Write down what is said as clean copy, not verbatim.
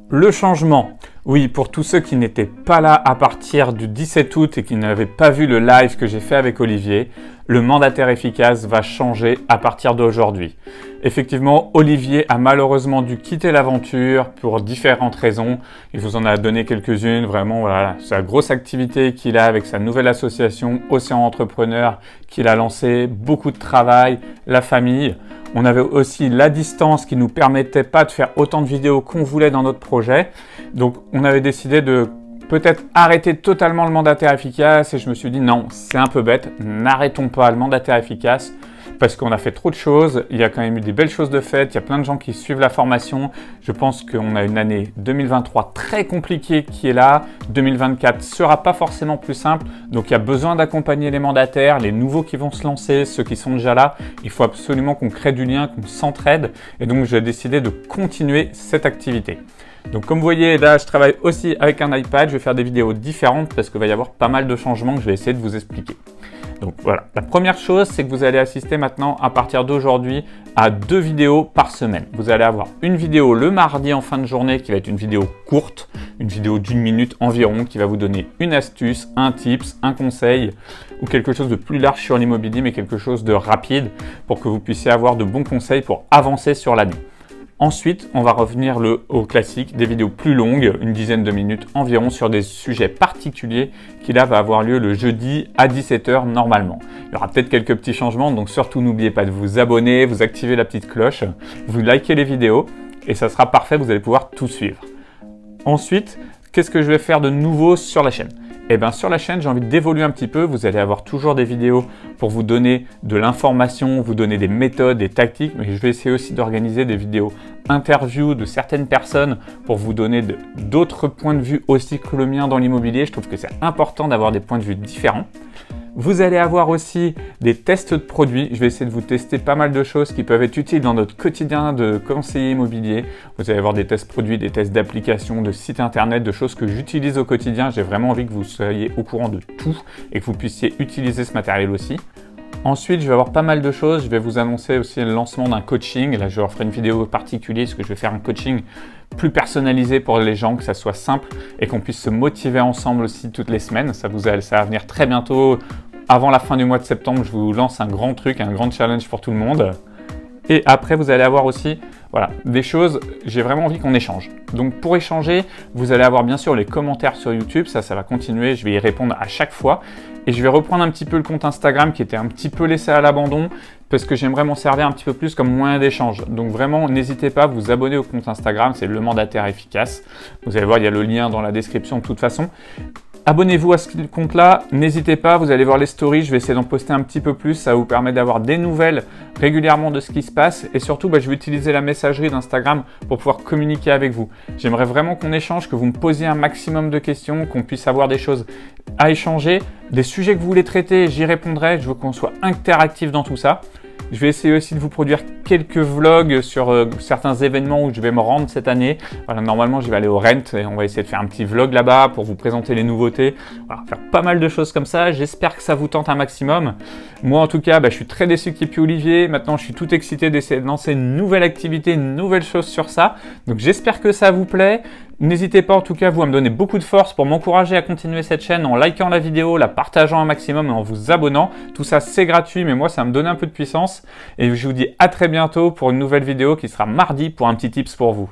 Le changement. Oui, pour tous ceux qui n'étaient pas là à partir du 17 août et qui n'avaient pas vu le live que j'ai fait avec Olivier, le mandataire efficace va changer à partir d'aujourd'hui. Effectivement, Olivier a malheureusement dû quitter l'aventure pour différentes raisons. Il vous en a donné quelques-unes. Vraiment, voilà, c'est la grosse activité qu'il a avec sa nouvelle association Océan Entrepreneur qu'il a lancée, beaucoup de travail, la famille. On avait aussi la distance qui ne nous permettait pas de faire autant de vidéos qu'on voulait dans notre projet. Donc, on avait décidé de peut-être arrêter totalement le mandataire efficace et je me suis dit non, c'est un peu bête, n'arrêtons pas le mandataire efficace parce qu'on a fait trop de choses, il y a quand même eu des belles choses de faites, il y a plein de gens qui suivent la formation. Je pense qu'on a une année 2023 très compliquée qui est là, 2024 sera pas forcément plus simple, donc il y a besoin d'accompagner les mandataires, les nouveaux qui vont se lancer, ceux qui sont déjà là. Il faut absolument qu'on crée du lien, qu'on s'entraide et donc j'ai décidé de continuer cette activité. Donc comme vous voyez là, je travaille aussi avec un iPad, je vais faire des vidéos différentes parce qu'il va y avoir pas mal de changements que je vais essayer de vous expliquer. Donc voilà, la première chose, c'est que vous allez assister maintenant à partir d'aujourd'hui à 2 vidéos par semaine. Vous allez avoir une vidéo le mardi en fin de journée qui va être une vidéo courte, une vidéo d'1 minute environ qui va vous donner une astuce, un tips, un conseil ou quelque chose de plus large sur l'immobilier mais quelque chose de rapide pour que vous puissiez avoir de bons conseils pour avancer sur l'année. Ensuite, on va revenir au classique, des vidéos plus longues, une dizaine de minutes environ, sur des sujets particuliers qui là va avoir lieu le jeudi à 17 h normalement. Il y aura peut-être quelques petits changements, donc surtout n'oubliez pas de vous abonner, vous activer la petite cloche, vous likez les vidéos et ça sera parfait, vous allez pouvoir tout suivre. Ensuite, qu'est-ce que je vais faire de nouveau sur la chaîne ? Eh bien, sur la chaîne, j'ai envie d'évoluer un petit peu. Vous allez avoir toujours des vidéos pour vous donner de l'information, vous donner des méthodes, des tactiques, mais je vais essayer aussi d'organiser des vidéos interviews de certaines personnes pour vous donner d'autres points de vue aussi que le mien dans l'immobilier. Je trouve que c'est important d'avoir des points de vue différents. Vous allez avoir aussi des tests de produits. Je vais essayer de vous tester pas mal de choses qui peuvent être utiles dans notre quotidien de conseiller immobilier. Vous allez avoir des tests produits, des tests d'applications, de sites internet, de choses que j'utilise au quotidien. J'ai vraiment envie que vous soyez au courant de tout et que vous puissiez utiliser ce matériel aussi. Ensuite, je vais avoir pas mal de choses. Je vais vous annoncer aussi le lancement d'un coaching. Là, je leur ferai une vidéo particulière parce que je vais faire un coaching plus personnalisé pour les gens, que ça soit simple et qu'on puisse se motiver ensemble aussi toutes les semaines. Ça va venir très bientôt. Avant la fin du mois de septembre, je vous lance un grand truc, un grand challenge pour tout le monde. Et après, vous allez avoir aussi des choses, j'ai vraiment envie qu'on échange. Donc pour échanger, vous allez avoir bien sûr les commentaires sur YouTube, ça va continuer, je vais y répondre à chaque fois. Et je vais reprendre un petit peu le compte Instagram qui était un petit peu laissé à l'abandon parce que j'aimerais m'en servir un petit peu plus comme moyen d'échange. Donc vraiment, n'hésitez pas à vous abonner au compte Instagram, c'est le mandataire efficace. Vous allez voir, il y a le lien dans la description de toute façon. Abonnez-vous à ce compte-là, n'hésitez pas, vous allez voir les stories, je vais essayer d'en poster un petit peu plus, ça vous permet d'avoir des nouvelles régulièrement de ce qui se passe et surtout je vais utiliser la messagerie d'Instagram pour pouvoir communiquer avec vous. J'aimerais vraiment qu'on échange, que vous me posiez un maximum de questions, qu'on puisse avoir des choses à échanger, des sujets que vous voulez traiter, j'y répondrai, je veux qu'on soit interactif dans tout ça. Je vais essayer aussi de vous produire quelques vlogs sur certains événements où je vais me rendre cette année. Voilà, normalement, je vais aller au Rent et on va essayer de faire un petit vlog là-bas pour vous présenter les nouveautés. Voilà, faire pas mal de choses comme ça. J'espère que ça vous tente un maximum. Moi, en tout cas, je suis très déçu qu'il n'y ait plus Olivier. Maintenant, je suis tout excité d'essayer de lancer une nouvelle activité, une nouvelle chose sur ça. Donc, j'espère que ça vous plaît. N'hésitez pas en tout cas vous à me donner beaucoup de force pour m'encourager à continuer cette chaîne en likant la vidéo, la partageant un maximum et en vous abonnant. Tout ça c'est gratuit mais moi ça me donne un peu de puissance et je vous dis à très bientôt pour une nouvelle vidéo qui sera mardi pour un petit tips pour vous.